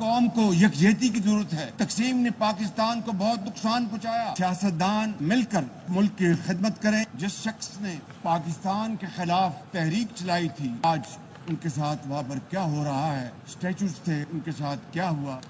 कौम को यकजहती की जरूरत है। तकसीम ने पाकिस्तान को बहुत नुकसान पहुंचाया। सियासतदान मिलकर मुल्क की खिदमत करें। जिस शख्स ने पाकिस्तान के खिलाफ तहरीक चलाई थी, आज उनके साथ वहाँ पर क्या हो रहा है, स्टैचूज थे, उनके साथ क्या हुआ।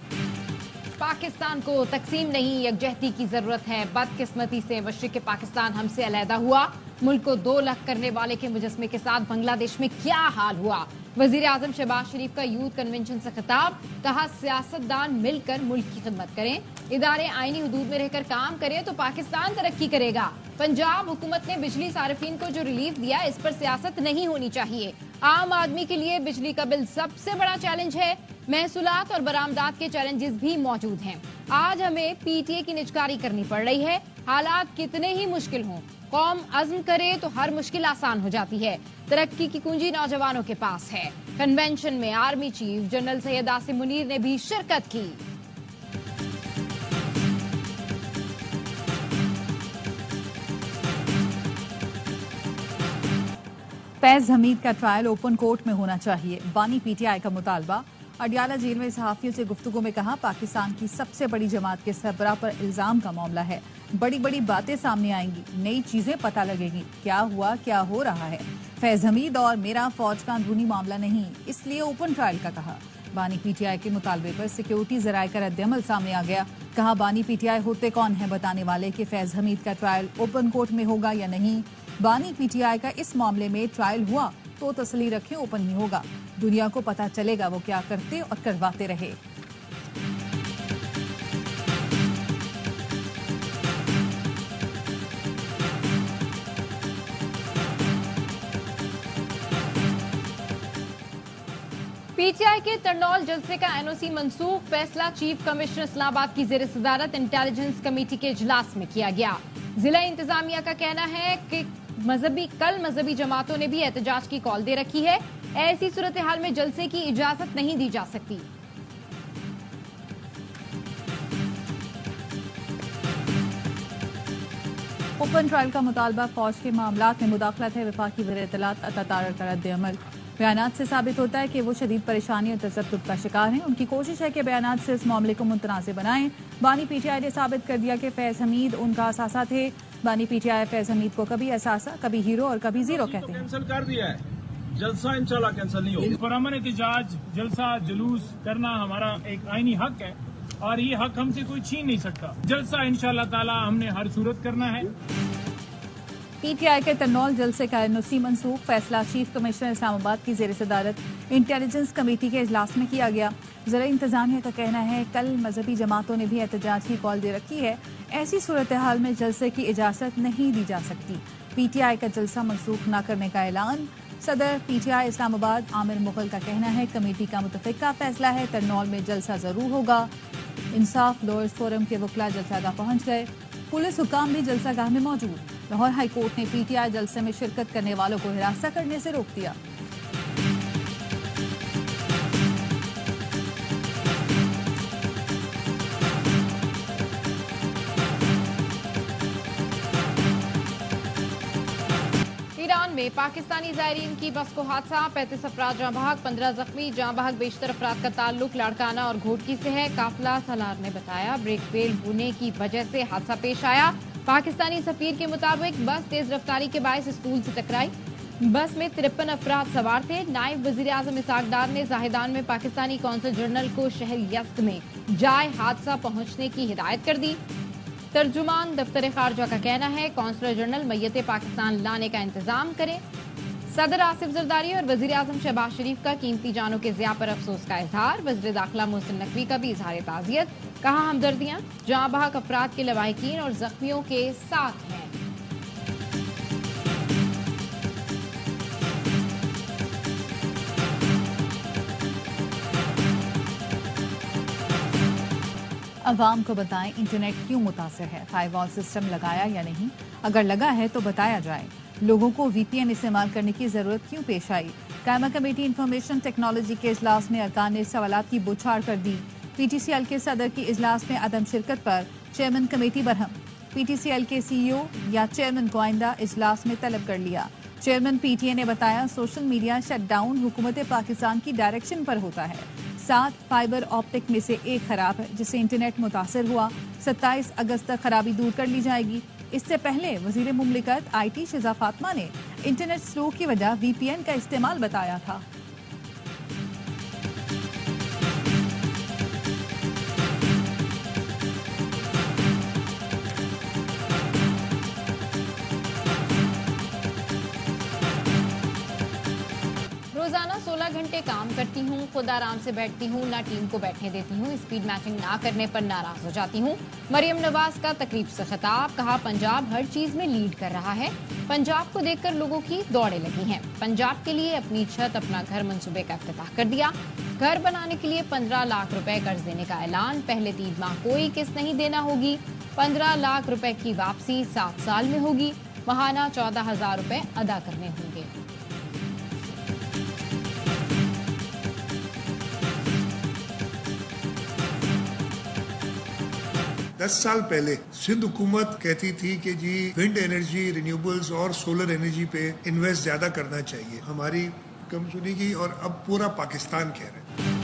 पाकिस्तान को तकसीम नहीं, यकजहती की जरूरत है। बदकिस्मती से मशरिक पाकिस्तान हमसे अलहदा हुआ। मुल्क को 2 लाख करने वाले के मुजस्मे के साथ बांग्लादेश में क्या हाल हुआ। वजीर आजम शहबाज शरीफ का यूथ कन्वेंशन से खिताब, कहा सियासतदान मिलकर मुल्क की खिदमत करें, इदारे आईनी हदूद में रहकर काम करें तो पाकिस्तान तरक्की करेगा। पंजाब हुकूमत ने बिजली सार्फिन को जो रिलीफ दिया, इस पर सियासत नहीं होनी चाहिए। आम आदमी के लिए बिजली का बिल सबसे बड़ा चैलेंज है। महसूलात और बरामदात के चैलेंजेस भी मौजूद हैं। आज हमें पीटीए की निजकारी करनी पड़ रही है। हालात कितने ही मुश्किल हों, कौम अज़्म करे तो हर मुश्किल आसान हो जाती है। तरक्की की कुंजी नौजवानों के पास है। कन्वेंशन में army chief general Syed Asim Munir ने भी शिरकत की। फैज हमीद का ट्रायल ओपन कोर्ट में होना चाहिए, बानी पीटीआई का मुतालबा। अडियाला जेल में सहाफियों से गुफ्तगू में कहा, पाकिस्तान की सबसे बड़ी जमात के सरबराह पर इल्जाम का मामला है। बड़ी बड़ी बातें सामने आएंगी, नई चीजें पता लगेंगी, क्या हुआ क्या हो रहा है। फैज हमीद और मेरा फौज का अंदरूनी मामला नहीं, इसलिए ओपन ट्रायल का कहा। बानी पीटीआई के मुतालबे पर सिक्योरिटी जराये का रद्दअमल सामने आ गया। कहा, बानी पीटीआई होते कौन है बताने वाले कि फैज हमीद का ट्रायल ओपन कोर्ट में होगा या नहीं। बानी पीटीआई का इस मामले में ट्रायल हुआ तो तसली रखें ओपन ही होगा। दुनिया को पता चलेगा वो क्या करते और करवाते रहे। पीटीआई के तरनौल जलसे का एनओसी मंसूख, फैसला चीफ कमिश्नर इस्लामाबाद की जेर सदारत इंटेलिजेंस कमेटी के इजलास में किया गया। जिला इंतजामिया का कहना है कि मजहबी जमातों ने भी एहतजाज की कॉल दे रखी है। ऐसी सूरत हाल में जलसे की इजाजत नहीं दी जा सकती। ओपन ट्रायल का मुतालबा, फौज के मामलात में मुदाखलत है। वफाकी वज़ीर इत्तलात अता तारड़ का रद्द-ए-अमल, बयानात से साबित होता है कि वो शदीद परेशानी और तशद्दुद का शिकार हैं। उनकी कोशिश है कि बयानात से इस मामले को मुतनाज़िर बनाएं। बानी पीटीआई ने साबित कर दिया कि फैज हमीद उनका असासा थे। बानी पीटीआई फैज हमीद को कभी असासा, कभी हीरो और कभी जीरो कहते हैं। कैंसिल कर दिया है, जलसा इंशाल्लाह कैंसिल नहीं होगा। पुरअमन एहतजाज, जलसा जुलूस करना हमारा एक आईनी हक है और ये हक हमसे कोई छीन नहीं सकता। जलसा इंशाल्लाह ताला हमने हर सूरत करना है। पीटीआई के तरनौल जलसे का एनओसी मंसूख, फैसला चीफ कमिश्नर इस्लामाबाद की जेर सदारत इंटेलिजेंस कमेटी के इजलास में किया गया। ज़रा इंतजामिया का कहना है, कल मजहबी जमातों ने भी एहतजाज की कॉल दे रखी है। ऐसी सूरत हाल में जलसे की इजाज़त नहीं दी जा सकती। पीटीआई का जलसा मंसूख न करने का ऐलान। सदर पीटीआई इस्लामाबाद आमिर मुगल का कहना है, कमेटी का मुतफ़िका फैसला है, तरनौल में जलसा जरूर होगा। इंसाफ लॉयर्स फोरम के वकला जलसागाह पहुंच गए। पुलिस हुकाम भी जलसागाह में मौजूद। लाहौर हाई कोर्ट ने पीटीआई जलसे में शिरकत करने वालों को हिरासत करने से रोक दिया। ईरान में पाकिस्तानी ज़ायरीन की बस को हादसा, 35 अफराद जहाँ बहक, 15 जख्मी। जहाँ बहक बेशतर अफराद का ताल्लुक लाड़काना और घोटकी से है। काफिला सलार ने बताया, ब्रेक फेल होने की वजह से हादसा पेश आया। पाकिस्तानी सफीर के मुताबिक बस तेज रफ्तारी के बायस स्कूल से टकराई। बस में 53 अफराद सवार थे। नायब वजीर आजम इसहाक डार ने जाहिदान में पाकिस्तानी कौंसल जनरल को शहर यज़्द में जाए हादसा पहुंचने की हिदायत कर दी। तर्जुमान दफ्तर खारजा का कहना है, कौंसलर जनरल मैयत पाकिस्तान लाने का इंतजाम करें। सदर आसिफ जरदारी और वजीर आजम शहबाज शरीफ का कीमती जानों के ज़िया पर अफसोस का इजहार। वज़ीर दाखिला मोहसिन नकवी का भी इजहार ताज़ियत, कहा हमदर्दियां जहाँ बहक अफराद के लवाहिकीन और जख्मियों के साथ हैं। अवाम को बताएं, इंटरनेट क्यों मुतासिर है, फायरवॉल सिस्टम लगाया या नहीं, अगर लगा है तो बताया जाए। लोगों को वीपीएन इस्तेमाल करने की जरूरत क्यों पेश आई। कायमा कमेटी इंफॉर्मेशन टेक्नोलॉजी के इजलास में अरकान ने सवालात की बौछार कर दी। पीटीसीएल के सदर की इजलास में अदम शिरकत पर चेयरमैन कमेटी बरहम। पीटीसीएल के सीईओ या चेयरमैन को आइंदा इजलास में तलब कर लिया। चेयरमैन पीटीए ने बताया, सोशल मीडिया शटडाउन हुकूमत पाकिस्तान की डायरेक्शन पर होता है। 7 फाइबर ऑप्टिक में से एक खराब है, जिससे इंटरनेट मुतासर हुआ। 27 अगस्त तक खराबी दूर कर ली जाएगी। इससे पहले वजीर मुमलिकत IT शिजा फातिमा ने इंटरनेट स्लो की वजह VPN का इस्तेमाल बताया था। रोजाना 16 घंटे काम करती हूँ, खुद आराम से बैठती हूँ, ना टीम को बैठने देती हूँ, स्पीड मैचिंग ना करने पर नाराज हो जाती हूँ। मरियम नवाज का तकरीब से खिताब, कहा पंजाब हर चीज में लीड कर रहा है। पंजाब को देखकर लोगों की दौड़े लगी हैं। पंजाब के लिए अपनी छत अपना घर मंसूबे का इफ्तिताह कर दिया। घर बनाने के लिए 15 लाख रुपए कर्ज देने का ऐलान। पहले 3 माह कोई किस्त नहीं देना होगी। 15 लाख रुपए की वापसी 7 साल में होगी। माहाना 14,000 रुपए अदा करने होंगे। 10 साल पहले सिंध हुकूमत कहती थी कि जी विंड एनर्जी, रिन्यूएबल्स और सोलर एनर्जी पे इन्वेस्ट ज्यादा करना चाहिए। हमारी कम सुनी गई और अब पूरा पाकिस्तान कह रहे हैं।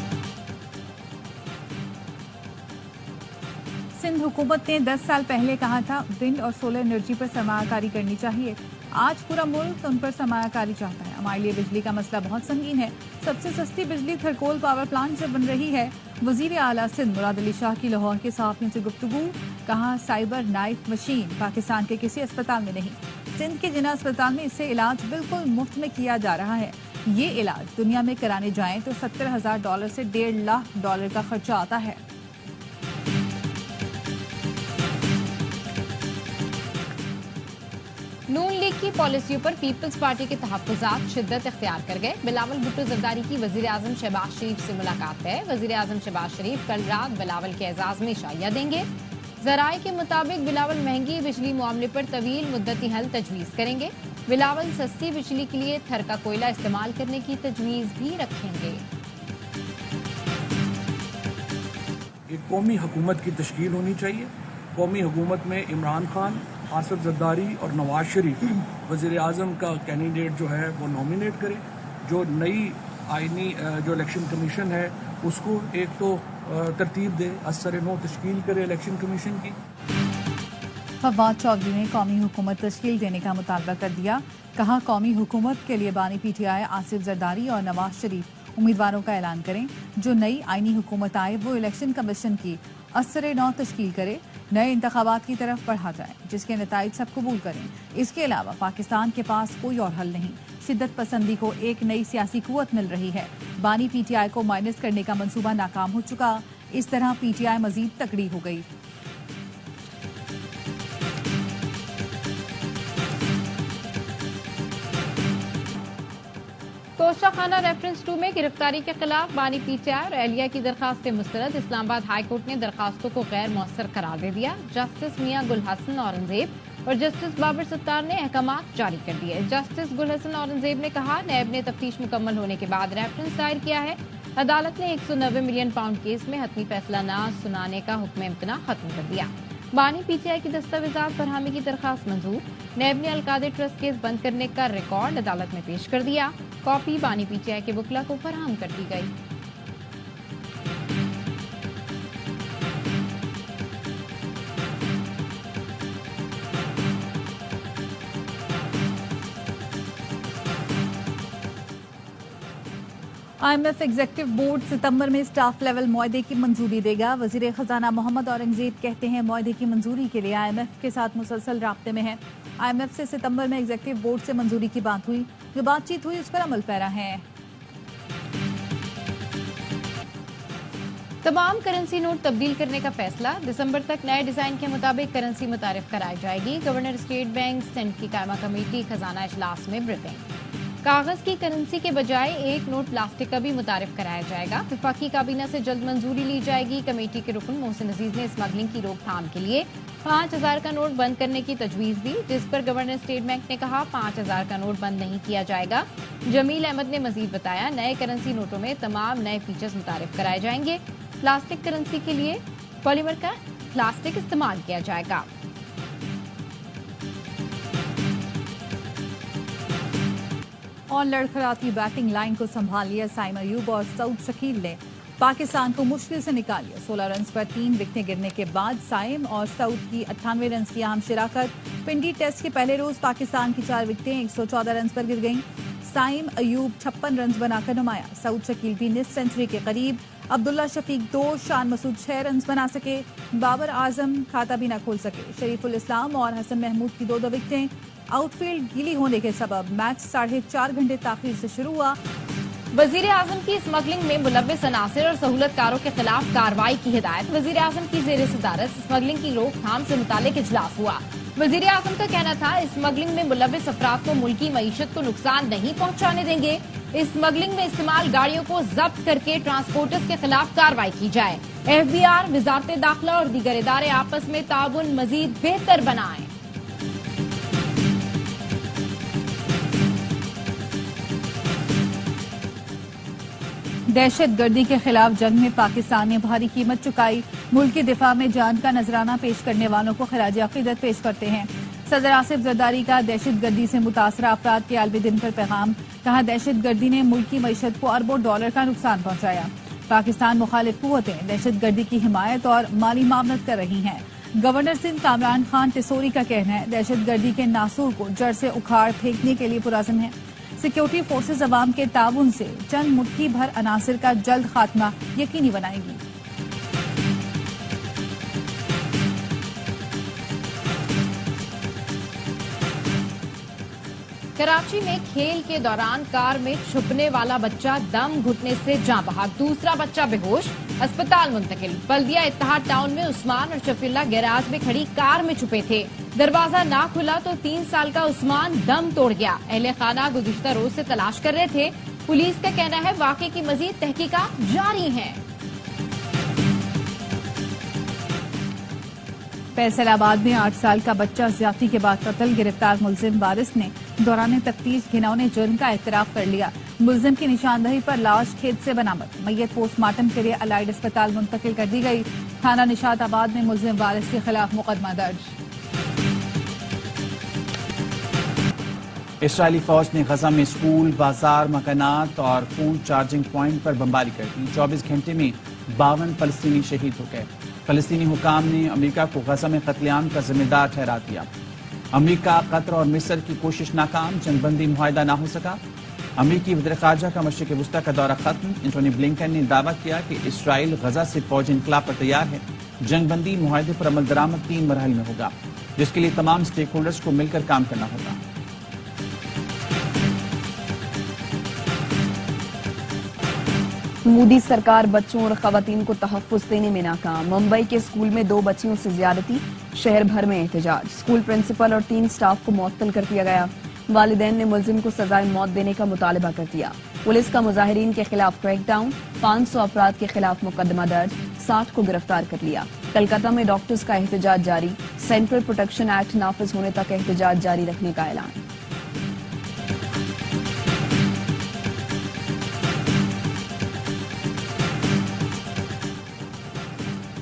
सिंध हुकूमत ने 10 साल पहले कहा था विंड और सोलर एनर्जी पर सरमायाकारी करनी चाहिए। आज पूरा मुल्क उन पर सरमायाकारी चाहता है। हमारे लिए बिजली का मसला बहुत संगीन है। सबसे सस्ती बिजली थरकोल पावर प्लांट से बन रही है। वजीर आला सिंध मुराद अली शाह की लाहौर के सहाफियों से गुफ्तगू, कहा साइबर नाइफ मशीन पाकिस्तान के किसी अस्पताल में नहीं। सिंध के जिना अस्पताल में इससे इलाज बिल्कुल मुफ्त में किया जा रहा है। ये इलाज दुनिया में कराने जाएं तो $70,000 से $1.5 लाख का खर्चा आता है। नून लीग की पॉलिसियों पर पीपल्स पार्टी के तहफ्फुज़ात शिद्दत इख्तियार कर गए। बिलावल भुट्टो जरदारी की वजीर आजम शहबाज शरीफ से मुलाकात है। वजीर आजम शहबाज शरीफ कल रात बिलावल के एजाज में शाइया देंगे। जराये के मुताबिक बिलावल महंगी बिजली मामले पर तवील मुद्दती हल तजवीज़ करेंगे। बिलावल सस्ती बिजली के लिए थर का कोयला इस्तेमाल करने की तजवीज़ भी रखेंगे। एक कौमी हुकूमत की तश्कील होनी चाहिए। कौमी हुकूमत में इमरान खान, आसिफ जरदारी और नवाज शरीफ वज़ीर आज़म का कैंडिडेट जो है वो नॉमिनेट करे। जो नई आईनी जो इलेक्शन कमीशन है उसको एक तो तरतीब दे, असर-ए-नौ तश्कील करे इलेक्शन कमीशन की। फवाद चौधरी ने कौमी हुकूमत तश्कील देने का मुतालबा कर दिया। कहा कौमी हुकूमत के लिए बानी PTI आसिफ जरदारी और नवाज शरीफ उम्मीदवारों का ऐलान करें। जो नई आईनी हुकूमत आए वो इलेक्शन कमीशन की असर-ए-नौ तश्कील करे। नए इंतखाबात की तरफ बढ़ा जाए जिसके नताइज सब कबूल करें। इसके अलावा पाकिस्तान के पास कोई और हल नहीं। शिद्दत पसंदी को एक नई सियासी कुव्वत मिल रही है। बानी PTI को माइनस करने का मंसूबा नाकाम हो चुका। इस तरह PTI मजीद तकड़ी हो गई। तोशाखाना रेफरेंस 2 में गिरफ्तारी के खिलाफ बानी PTI और एहलिया की दरखास्तें मुस्तरद। इस्लामाबाद हाई कोर्ट ने दरखास्तों को गैर मौसर करार दे दिया। जस्टिस मियां गुल हसन औरंगजेब और जस्टिस बाबर सत्तार ने अहकामात जारी कर दिए। जस्टिस गुल हसन औरंगजेब ने कहा नैब ने तफ्तीश मुकम्मल होने के बाद रेफरेंस दायर किया है। अदालत ने 190 मिलियन पाउंड केस में हतमी फैसला न सुनाने का हुक्म इम्तना खत्म कर दिया। बानी PTI की दस्तावेजात फरहमी की दरखास्त मंजूर। नैब ने अलकादे ट्रस्ट केस बंद करने का रिकॉर्ड अदालत में पेश कर दिया। कॉपी बानी PTI के वकला को फराहम कर दी गई। IMF एग्जीक्यूटिव बोर्ड सितंबर में स्टाफ लेवल मुआहदे की मंजूरी देगा। वजीर खजाना मोहम्मद औरंगजेब कहते हैं मुआहदे की मंजूरी के लिए IMF के साथ मुसलसल राब्ते में है। IMF से सितंबर में एग्जीक्यूटिव बोर्ड से मंजूरी की बात हुई। जो बातचीत हुई उस पर अमल पैरा है। तमाम करेंसी नोट तब्दील करने का फैसला। दिसंबर तक नए डिजाइन के मुताबिक करेंसी मुतारिफ कराई जाएगी। गवर्नर स्टेट बैंक सेनेट की कायमा कमेटी खजाना इजलास में ब्रीफिंग। कागज की करेंसी के बजाय एक नोट प्लास्टिक का भी मुतारिफ कराया जाएगा। विफाकी काबीना से जल्द मंजूरी ली जाएगी। कमेटी के रुकन मोहसिन अजीज ने स्मगलिंग की रोकथाम के लिए 5,000 का नोट बंद करने की तजवीज दी, जिस पर गवर्नर स्टेट बैंक ने कहा 5,000 का नोट बंद नहीं किया जाएगा। जमील अहमद ने मजीद बताया नए करेंसी नोटों में तमाम नए फीचर्स मुतारिफ कराए जाएंगे। प्लास्टिक करेंसी के लिए पॉलीमर का प्लास्टिक इस्तेमाल किया जाएगा। और लड़खड़ाती बैटिंग लाइन को संभाल लिया साइम अयूब और सऊद शकील ने। पाकिस्तान को मुश्किल से निकालिए। 16 रन पर 3 विकेटें गिरने के बाद साइम और सऊद की 98 रन की अहम शिराकत। पिंडी टेस्ट के पहले रोज पाकिस्तान की 4 विकेटें 114 रन पर गिर गईं। साइम अयूब 56 रन बनाकर नुमाया। सऊद शकील भी निस्फ सेंचुरी के करीब। अब्दुल्ला शफीक 2, शान मसूद 6 रन बना सके। बाबर आजम खाता भी न खोल सके। शरीफुल इस्लाम और हसन महमूद की 2 विकेटें। आउटफील्ड गीली होने के सबब मैच 4.5 घंटे ताखीर से शुरू हुआ। वजीर आजम की स्मगलिंग में मुलव्विस अनासिर और सहूलतकारों के खिलाफ कार्रवाई की हिदायत। वजीर आजम की जेर सदारत स्मगलिंग की रोकथाम से मुतालिक इजलास हुआ। वजीर आजम का कहना था स्मगलिंग में मुलव्विस अफराद को मुल्की मईशत को नुकसान नहीं पहुंचाने देंगे। इस स्मगलिंग में इस्तेमाल गाड़ियों को जब्त करके ट्रांसपोर्टर्स के खिलाफ कार्रवाई की जाए। FBI, वजारत दाखिला और दीगर इदारे आपस में ताउन मजीद बेहतर बनाएं। दहशत गर्दी के खिलाफ जंग में पाकिस्तान ने भारी कीमत चुकाई। मुल्क के दिफा में जान का नजराना पेश करने वालों को खराज अकीदत पेश करते हैं। सदर आसिफ जरदारी का दहशत गर्दी से मुतासरा अफराद के आलमी दिन पर पैगाम। कहा, दहशत गर्दी ने मुल्क की मईशत को अरबों डॉलर का नुकसान पहुंचाया। पाकिस्तान मुखालिफ कुव्वतें दहशत गर्दी की हिमायत और माली मामलत कर रही हैं। गवर्नर सिंध कामरान खान टिसोरी का कहना है, दहशत गर्दी के नासूर को जड़ से उखाड़ फेंकने के लिए पुरज़्म है। सिक्योरिटी फोर्सेज अवाम के ताउन से चंद मुट्ठी भर अनासिर का जल्द खात्मा यकीनी बनाएगी। कराची में खेल के दौरान कार में छुपने वाला बच्चा दम घुटने से जाँ बहक। दूसरा बच्चा बेहोश, अस्पताल मुंतकिल। बल्दिया इत्तेहाद टाउन में उस्मान और शफील्ला गैराज में खड़ी कार में छुपे थे। दरवाजा ना खुला तो 3 साल का उस्मान दम तोड़ गया। अहले खाना गुज़िश्ता रोज से तलाश कर रहे थे। पुलिस का कहना है वाक़े की मजीद तहकीकात जारी है। फैसलाबाद में 8 साल का बच्चा ज्यादती के बाद कत्ल। गिरफ्तार मुलजिम वारिस ने दौरान तफ्तीश घिनौने जुर्म का एतराफ कर लिया। मुलजिम की निशानदही पर लाश खेत से बरामद। मैयत पोस्टमार्टम के लिए अलाइड अस्पताल मुंतकिल कर दी गई। थाना निशाताबाद में मुलजिम वारिस के खिलाफ मुकदमा दर्ज। इसराइली फौज ने गजा में स्कूल, बाजार, मकानात और फोन चार्जिंग पॉइंट पर बमबारी कर दी। 24 घंटे में 52 फलस्तीनी शहीद हो गए। फलस्तीनी हुकाम ने अमेरिका को गजा में कत्लेआम का जिम्मेदार ठहरा दिया। अमेरिका, कतर और मिस्र की कोशिश नाकाम। जंगबंदी मुआहदा ना हो सका। अमेरिकी वज़ीर ख़ारजा का मशरिक़ वुस्ता का दौरा खत्म। एंटोनी ब्लिंकन ने दावा किया कि इसराइल गजा से फौजी इनकलाब पर तैयार है। जंगबंदी मुआहदे पर अमल दरामद 3 मरहल में होगा, जिसके लिए तमाम स्टेक होल्डर्स को मिलकर काम करना होगा। मोदी सरकार बच्चों और खवातीन को तहफ़्फ़ुज़ देने में नाकाम। मुंबई के स्कूल में 2 बच्चियों से ज्यादती। शहर भर में एहतजाज। स्कूल प्रिंसिपल और 3 स्टाफ को मुअत्तल कर दिया गया। वालिदैन ने मुलजिम को सजाए मौत देने का मुतालबा कर दिया। पुलिस का मुजाहिरीन के खिलाफ क्रैकडाउन। 500 अफराद के खिलाफ मुकदमा दर्ज। 60 को गिरफ्तार कर लिया। कलकत्ता में डॉक्टर्स का एहतजाज जारी। सेंट्रल प्रोटेक्शन एक्ट नाफिज होने तक एहतजाज जारी रखने का ऐलान।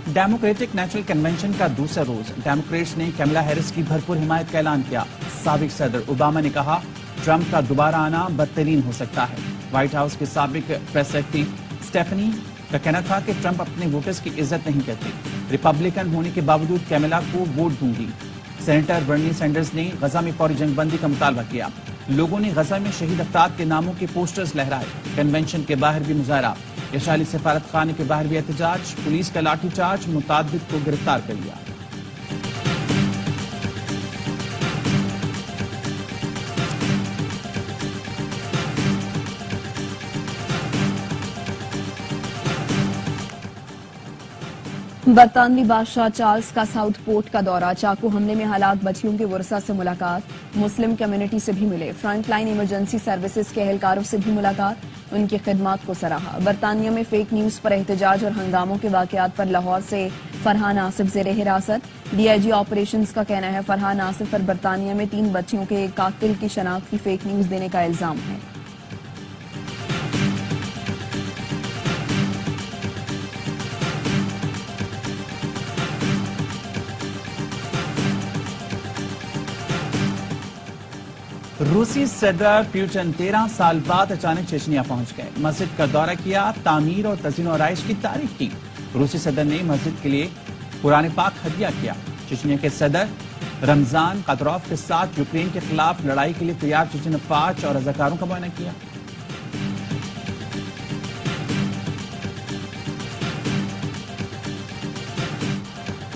डेमोक्रेटिक नेशनल कन्वेंशन का दूसरा रोज। डेमोक्रेट्स ने कमला हैरिस की भरपूर हिमायत का ऐलान किया। साबिक सदर ओबामा ने कहा, ट्रंप का दोबारा आना बदतरीन हो सकता है। व्हाइट हाउस के साबिक प्रेस सेक्रेटरी स्टेफनी का कहना था कि ट्रंप अपने वोटर्स की इज्जत नहीं करते। रिपब्लिकन होने के बावजूद कमला को वोट दूंगी। सेनेटर बर्नी सैंडर्स ने गजा में फौरी जंगबंदी का मुतालबा किया। लोगों ने गजा में शहीद अफराद के नामों के पोस्टर्स लहराए। कन्वेंशन के बाहर भी मुजाहरा। इसराइली सफारत खाने के बाहर भी एहतजाज। पुलिस का लाठीचार्ज। मुतादिद को गिरफ्तार कर लिया। बरतानवी बादशाह चार्ल्स का साउथ पोर्ट का दौरा। चाकू हमले में हलाक बच्चियों के वर्सा से मुलाकात। मुस्लिम कम्युनिटी से भी मिले। फ्रंटलाइन इमरजेंसी सर्विसेज के एहलकारों से भी मुलाकात। उनकी खिदमात को सराहा। बरतानिया में फेक न्यूज पर एहतजाज और हंगामों के वाकयात पर लाहौर से फरहान आसिफ जेर हिरासत। DIG ऑपरेशंस का कहना है फरहान आसिफ पर बरतानिया में 3 बच्चियों के कातिल की शनाख्त की फेक न्यूज देने का इल्जाम है। रूसी सदर पुतिन 13 साल बाद अचानक चेचनिया पहुंच गए। मस्जिद का दौरा किया, तामीर और तज़ीन और आराइश की तारीफ की। रूसी सदर ने मस्जिद के लिए कुरान पाक हदिया किया। चेचनिया के सदर रमजान कादरोव के साथ यूक्रेन के खिलाफ लड़ाई के लिए तैयार चेचन फौज और रजाकारों का मुआयना किया।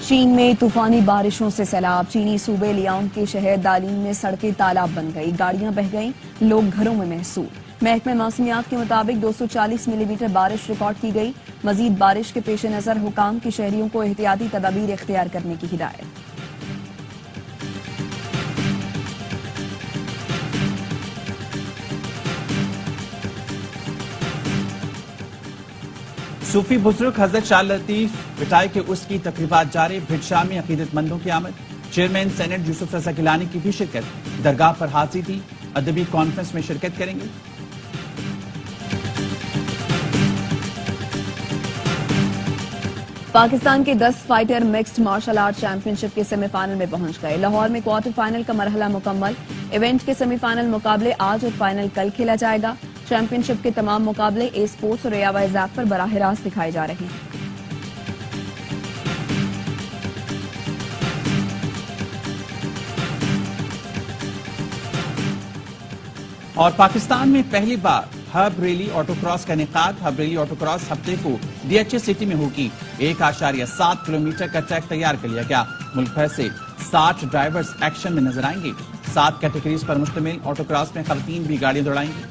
चीन में तूफानी बारिशों से सैलाब। चीनी सूबे लियांग के शहर दालिन में सड़कें तालाब बन गई, गाड़ियां बह गईं, लोग घरों में महसूर। महकमे मौसमियात के मुताबिक 240 मिलीमीटर बारिश रिकॉर्ड की गई। मजीद बारिश के पेश नजर हुकाम की शहरियों को एहतियाती तदाबीर इख्तियार करने की हिदायत। सूफी बुजुर्ग हजरत शाह लतीफ बिटाई के उसकी तकरीबात जारी। भिटशा में अकीदतमंदों की आमद। चेयरमैन सेनेट यूसुफ रजा गिलानी की भी शिरकत। दरगाह पर हाजिरी दी। अदबी कॉन्फ्रेंस में शिरकत करेंगे। पाकिस्तान के 10 fighter mixed martial art championship के सेमीफाइनल में पहुंच गए। लाहौर में क्वार्टर फाइनल का मरहला मुकम्मल। इवेंट के सेमीफाइनल मुकाबले आज और फाइनल कल खेला जाएगा। चैंपियनशिप के तमाम मुकाबले ए स्पोर्ट्स और एआवाइज ऐप पर बराह रास्त दिखाए जा रहे हैं। और पाकिस्तान में पहली बार हब रेली ऑटोक्रॉस का इनेकाद। हब रेली ऑटोक्रॉस हफ्ते को डीएचए सिटी में होगी। 1.7 किलोमीटर का ट्रैक तैयार कर लिया गया। मुल्क भर से 60 ड्राइवर्स एक्शन में नजर आएंगे। 7 कैटेगरीज पर मुश्तमिल ऑटोक्रॉस में खवातीन भी गाड़ियां दौड़ाएंगी।